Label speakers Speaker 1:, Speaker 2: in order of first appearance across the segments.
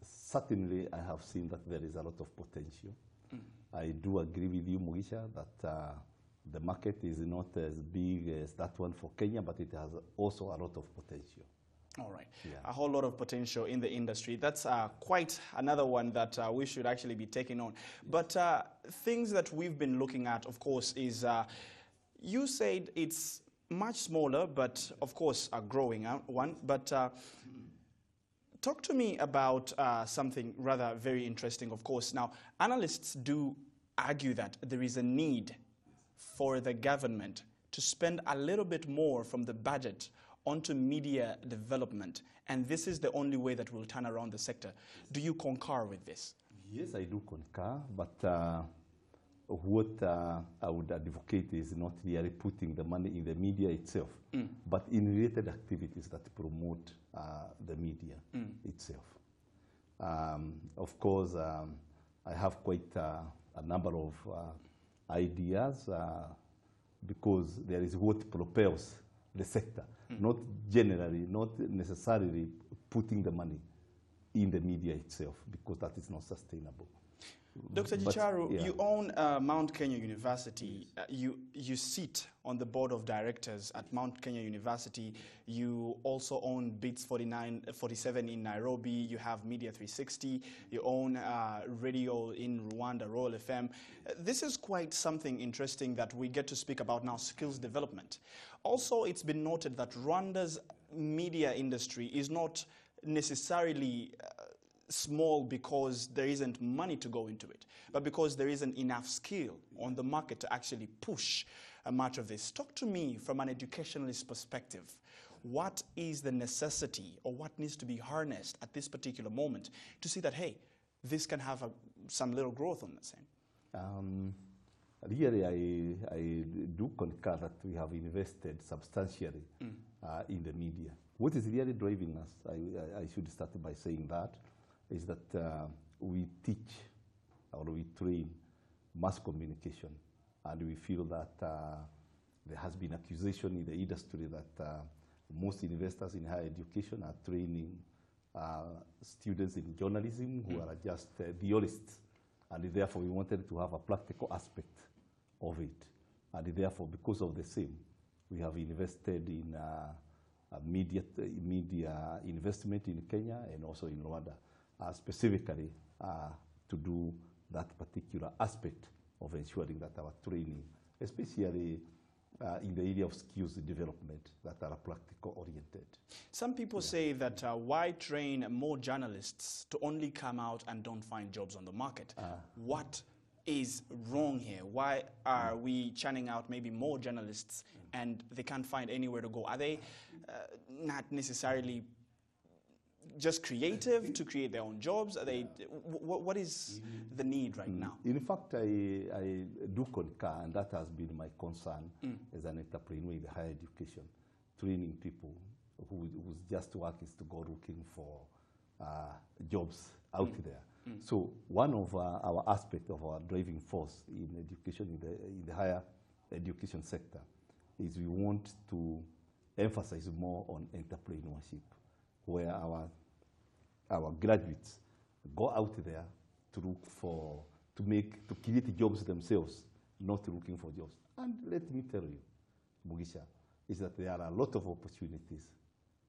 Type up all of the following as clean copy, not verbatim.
Speaker 1: Certainly, I have seen that there is a lot of potential. I do agree with you, Mugisha, that the market is not as big as that one for Kenya, but it has also a lot of potential.
Speaker 2: All right.
Speaker 1: Yeah.
Speaker 2: A whole lot of potential in the industry. That's quite another one that we should actually be taking on. But things that we've been looking at, of course, is you said it's much smaller, but of course a growing one. But talk to me about something rather very interesting, of course. Now, analysts do argue that there is a need for the government to spend a little bit more from the budget onto media development, and this is the only way that will turn around the sector. Do you concur with this?
Speaker 1: Yes, I do concur, but what I would advocate is not really putting the money in the media itself, but in related activities that promote the media itself. Of course, I have quite a number of ideas because there is what propels the sector, not generally, not necessarily putting the money in the media itself, because that is not sustainable.
Speaker 2: Dr. Gicharu, yeah, you own Mount Kenya University. You sit on the board of directors at Mount Kenya University. You also own Beats 47 in Nairobi. You have Media 360. You own radio in Rwanda, Royal FM. This is quite something interesting that we get to speak about now, skills development. Also, it's been noted that Rwanda's media industry is not necessarily small because there isn't money to go into it, but because there isn't enough skill on the market to actually push much of this. Talk to me from an educationalist perspective. What is the necessity, or what needs to be harnessed at this particular moment to see that, hey, this can have some little growth on the same?
Speaker 1: Really, I do concur that we have invested substantially in the media. What is really driving us, I should start by saying that, is that we teach or we train mass communication, and we feel that there has been accusation in the industry that most investors in higher education are training students in journalism who are just theorists, and therefore we wanted to have a practical aspect of it, and therefore because of the same, we have invested in media investment in Kenya and also in Rwanda. Specifically to do that particular aspect of ensuring that our training, especially in the area of skills development, that are practical oriented.
Speaker 2: Some people say that why train more journalists to only come out and don't find jobs on the market? What is wrong here? Why are we churning out maybe more journalists and they can't find anywhere to go? Are they not necessarily just creative to create their own jobs? Are they, what is the need right now?
Speaker 1: In fact, I do concur, and that has been my concern as an entrepreneur in the higher education, training people whose just work is to go looking for jobs out there. So one of our aspects of our driving force in education, in the higher education sector, is we want to emphasize more on entrepreneurship, where our graduates go out there to look for, to create jobs themselves, not looking for jobs. And let me tell you, Mugisha, is that there are a lot of opportunities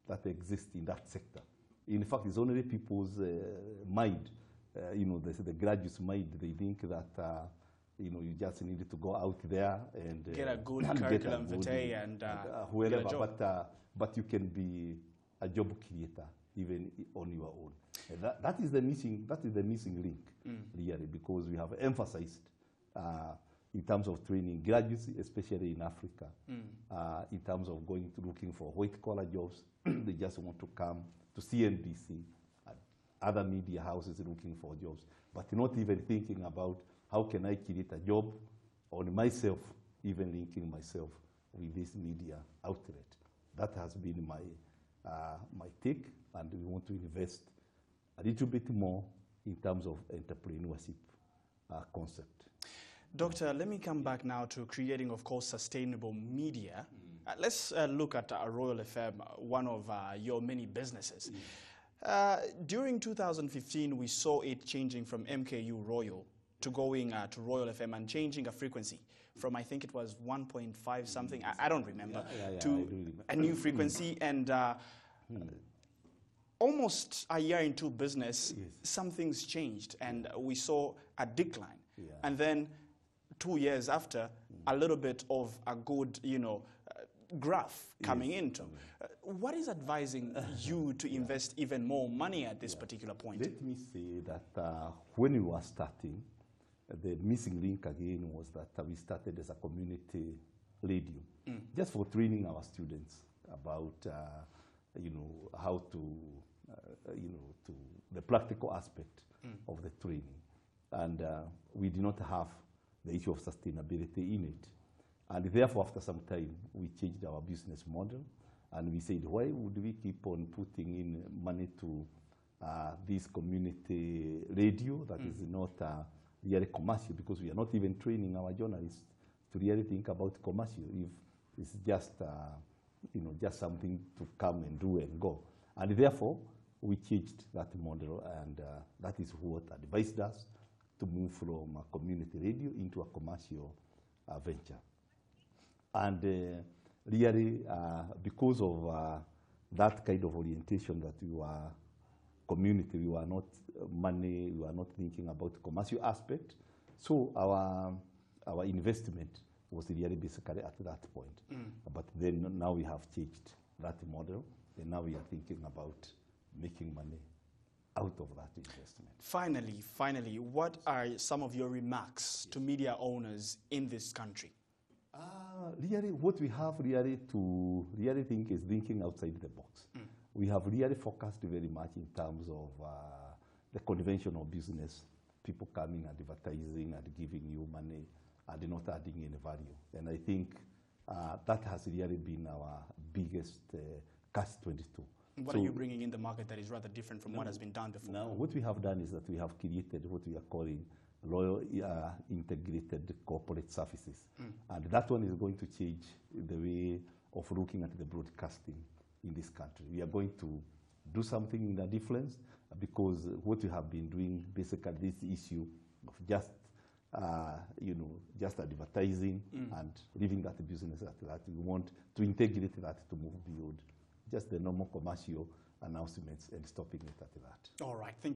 Speaker 1: that exist in that sector. In fact, it's only people's mind, the graduates' mind, they think that you just need to go out there and
Speaker 2: get a good curriculum vitae and
Speaker 1: wherever,
Speaker 2: get a job.
Speaker 1: But you can be a job creator even on your own. That is the missing link, really, because we have emphasized in terms of training graduates, especially in Africa, in terms of going to looking for white-collar jobs. They just want to come to CNBC, other media houses looking for jobs, but not even thinking about how can I create a job on myself, even linking myself with this media outlet. That has been my take, and we want to invest a little bit more in terms of entrepreneurship concept.
Speaker 2: Doctor, let me come back now to creating, of course, sustainable media. Let's look at Royal FM, one of your many businesses. During 2015, we saw it changing from MKU Royal to going to Royal FM and changing a frequency from, I think it was 1.5 something, I don't remember, to a new frequency. And almost a year into business, something's changed, and we saw a decline. And then 2 years after, a little bit of a good, graph coming into. What is advising you to invest even more money at this particular point?
Speaker 1: Let me say that when we were starting, the missing link again was that we started as a community radio, just for training our students about, how to, to the practical aspect of the training. And we did not have the issue of sustainability in it. And therefore, after some time, we changed our business model, and we said, why would we keep on putting in money to this community radio that is not really commercial, because we are not even training our journalists to really think about commercial. If it's just, just something to come and do and go. And therefore, we changed that model, and that is what advised us to move from a community radio into a commercial venture. And really, because of that kind of orientation that we were community, we were not money, we were not thinking about the commercial aspect. So our investment was really basically at that point. But then now we have changed that model, and now we are thinking about making money out of that investment.
Speaker 2: Finally, what are some of your remarks to media owners in this country?
Speaker 1: Really, what we have really to really think is thinking outside the box. We have really focused very much in terms of the conventional business, people coming and advertising and giving you money and not adding any value. And I think that has really been our biggest catch-22.
Speaker 2: What are you bringing in the market that is rather different from what has been done before?
Speaker 1: Now, what we have done is that we have created what we are calling loyal integrated corporate services. And that one is going to change the way of looking at the broadcasting in this country. We are going to do something in the difference, because what we have been doing, basically this issue of just, just advertising and leaving that business at that, we want to integrate that to move beyond just the normal commercial announcements and stopping it at that.
Speaker 2: All right. Thank